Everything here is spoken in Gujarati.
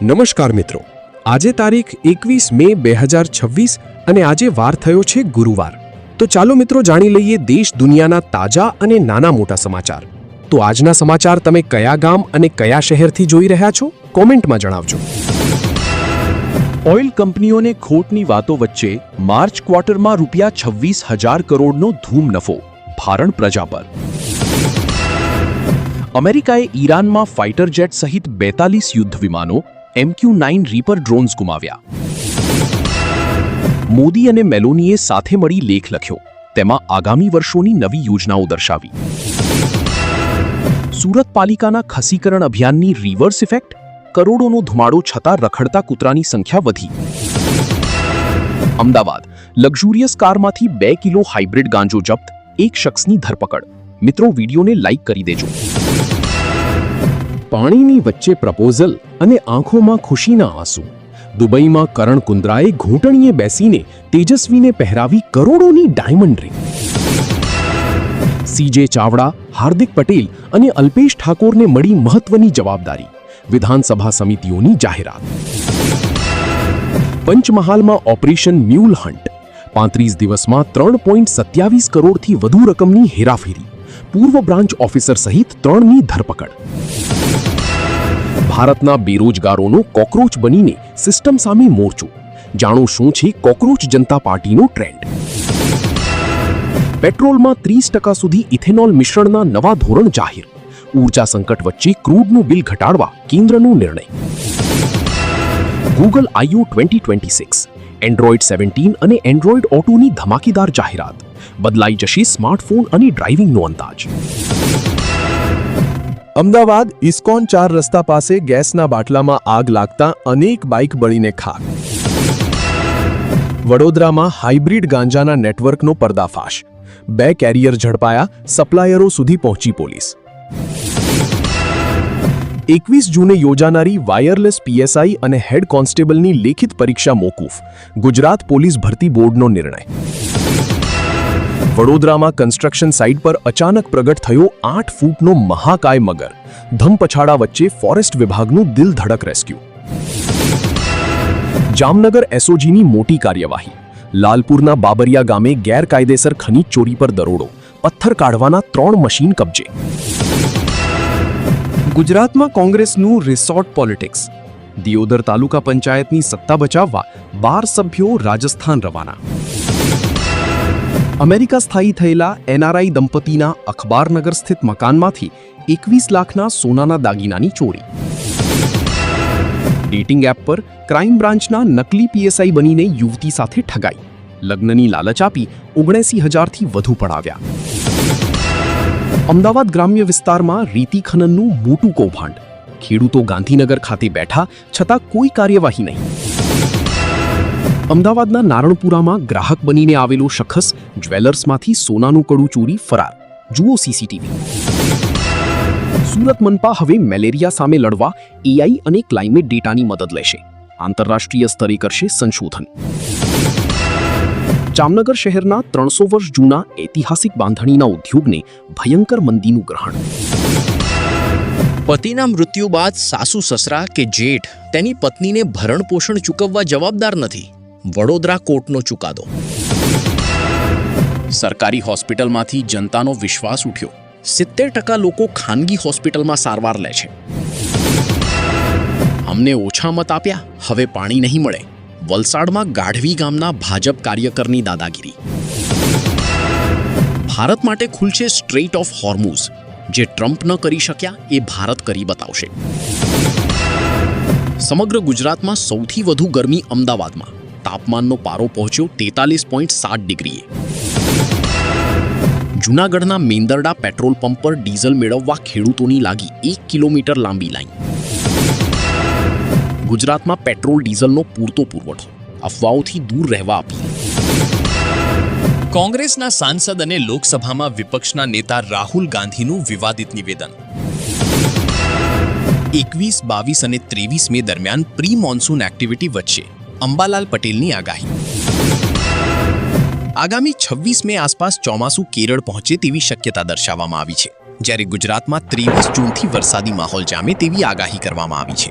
નમસ્કાર મિત્રો, આજે તારીખ 21 મે 2026 અને આજે વાર થયો છે ગુરુવાર। તો ચાલો મિત્રો જાણી લઈએ દેશ દુનિયાના તાજા અને નાના મોટા સમાચાર। તો આજના સમાચાર તમે કયા ગામ અને કયા શહેરથી જોઈ રહ્યા છો કોમેન્ટમાં જણાવજો। ઓઇલ કંપનીઓને ખોટની વાતો વચ્ચે માર્ચ ક્વાર્ટરમાં ₹26,000 કરોડનો ધૂમ નફો, ભારણ પ્રજા પર। અમેરિકાએ ઈરાનમાં ફાઇટર જેટ સહિત 42 યુદ્ધ વિમાનો MQ-9 રીપર ડ્રોન્સ ગુમાવ્યા। મોદી અને મેલોનીએ સાથે મળી લેખ લખ્યો, તેમાં આગામી વર્ષોની નવી યોજનાઓ દર્શાવી। સુરત પાલિકાના ખસીકરણ અભિયાનની રિવર્સ ઇફેક્ટ, કરોડોનો ધુમાડો છતાં રખડતા કૂતરાની સંખ્યા વધી। અમદાવાદ લક્ઝુરિયસ કારમાંથી 2 કિલો હાઇબ્રિડ ગાંજો જપ્ત, એક શખ્સની ધરપકડ। મિત્રો, વિડીયોને લાઇક કરી દેજો। પાણીની વચ્ચે પ્રપોઝલ અને આંખોમાં ખુશીના આંસુ। દુબઈમાં કરણ કુંદ્રાએ ઘૂંટણીએ બેસીને તેજસ્વીને પહેરાવી કરોડોની diamond ring. CJ Chavda, Hardik Patel અને અલ્પેશ ઠાકોરને મળી મહત્વની જવાબદારી, વિધાનસભા સમિતિઓની જાહેરાત। પંચમહાલમાં ઓપરેશન મ્યુલ હન્ટ, 35 દિવસમાં 3.27 કરોડથી વધુ રકમની હેરાફેરી, પૂર્વ બ્રાન્ચ ઓફિસર સહિત 3ની ધરપકડ। ભારતના બેરોજગારોનો કોકરોચ બનીને સિસ્ટમ સામે મોરચો, જાણો શું છે કોકરોચ જનતા પાર્ટીનો ટ્રેન્ડ। પેટ્રોલમાં 30% સુધી ઇથેનોલ મિશ્રણના નવા ધોરણ જાહેર, ઊર્જા સંકટ વચ્ચે ક્રૂડનું બિલ ઘટાડવા કેન્દ્રનો નિર્ણય। ગૂગલ I/O 2026, એન્ડ્રોઇડ 17 અને એન્ડ્રોઇડ ઓટોની ધમાકેદાર જાહેરાત, બદલાઈ જશે સ્માર્ટફોન અને ડ્રાઇવિંગનો અંદાજ। અમદાવાદ ઇસ્કોન 4 રસ્તા પાસે ગેસના બાટલામાં આગ લાગતા અનેક બાઇક બળીને ખાક। વડોદરામાં હાઇબ્રિડ ગાંજાના નેટવર્કનો પર્દાફાશ, 2 કેરિયર ઝડપાયા, સપ્લાયરો સુધી પહોંચી પોલીસ। 21 જૂને યોજાનારી વાયરલેસ PSI અને હેડ કોન્સ્ટેબલની લેખિત પરીક્ષા મોકૂફ, ગુજરાત પોલીસ ભરતી બોર્ડનો નિર્ણય। વડોદરામાં કન્સ્ટ્રક્શન સાઇટ પર અચાનક પ્રગટ થયો 8 ફૂટનો મહાકાય મગર, ધમપછાડા વચ્ચે ફોરેસ્ટ વિભાગનું દિલ ધડક રેસ્ક્યુ। જામનગર SOGની મોટી કાર્યવાહી, લાલપુરના બાબરિયા ગામે ગેરકાયદેસર ખનીજ ચોરી પર દરોડો, પથ્થર કાઢવાના 3 મશીન કબજે। ગુજરાતમાં કોંગ્રેસનું રિસોર્ટ પોલિટિક્સ, દિયોદર તાલુકા પંચાયતની સત્તા બચાવવા 12 સભ્યો રાજસ્થાન રવાના। અમેરિકા સ્થાયી થયેલા NRI દંપતીના અખબારનગર સ્થિત મકાનમાંથી 21 લાખના સોનાના દાગીનાની ચોરી। ડેટિંગ એપ પર ક્રાઇમ બ્રાન્ચના નકલી PSI બનીને યુવતી સાથે ઠગાઈ, લગ્નની લાલચ આપી 79,000થી વધુ પડાવ્યા। અમદાવાદ ગ્રામ્ય વિસ્તારમાં રેતી ખનનનું મોટું કૌભાંડ, ખેડૂતો ગાંધીનગર ખાતે બેઠા છતાં કોઈ કાર્યવાહી નહીં। અમદાવાદના નારણપુરામાં ગ્રાહક બનીને આવેલો શખ્સ જ્વેલર્સમાંથી સોનાનું કડું ચોરી ફરાર, જુઓ CCTV। સુરત મનપા હવે મેલેરિયા સામે લડવા AI અને ક્લાઇમેટ ડેટાની મદદ લેશે, આંતરરાષ્ટ્રીય સ્તરે કરશે સંશોધન। જામનગર શહેરના 300 વર્ષ જૂના ઐતિહાસિક બાંધણીના ઉદ્યોગને ભયંકર મંદીનું ગ્રહણ। પતિના મૃત્યુ બાદ સાસુ સસરા કે જેઠ તેની પત્નીને ભરણ પોષણ ચૂકવવા જવાબદાર નથી, વડોદરા કોર્ટનો ચુકાદો। સરકારી હોસ્પિટલમાંથી જનતાનો વિશ્વાસ ઉઠ્યો, 70% લોકો ખાનગી હોસ્પિટલમાં સારવાર લે છે। અમને ઓછા મત આપ્યા, હવે પાણી નહીં મળે, વલસાડમાં ગાઢવી ગામના ભાજપ કાર્યકરની દાદાગીરી। ભારત માટે ખુલશે સ્ટ્રેટ ઓફ હોર્મુઝ, જે ટ્રમ્પ ન કરી શક્યા એ ભારત કરી બતાવશે। સમગ્ર ગુજરાતમાં સૌથી વધુ ગરમી અમદાવાદમાં, તાપમાનનો પારો પહોંચ્યો 43.7 ડિગ્રીએ। જૂનાગઢના મેંદરડા પેટ્રોલ પંપ પર ડીઝલ મેળવવા ખેડૂતોની લાગી 1 કિલોમીટર લાંબી લાઈન। ગુજરાતમાં પેટ્રોલ ડીઝલનો પૂરતો પુરવઠો, અફવાઓથી દૂર રહેવા અપીલ। કોંગ્રેસના સાંસદ અને લોકસભામાં વિપક્ષના નેતા રાહુલ ગાંધીનું વિવાદિત નિવેદન। 21, 22 અને 23 મે દરમિયાન પ્રી મોન્સૂન એક્ટિવિટી વચ્ચે અંબાલાલ પટેલની આગાહી। આગામી 26 મે આસપાસ ચોમાસું કેરળ પહોંચે તેવી શક્યતા દર્શાવવામાં આવી છે, જ્યારે ગુજરાતમાં 23 જૂનથી વરસાદી માહોલ જામે તેવી આગાહી કરવામાં આવી છે।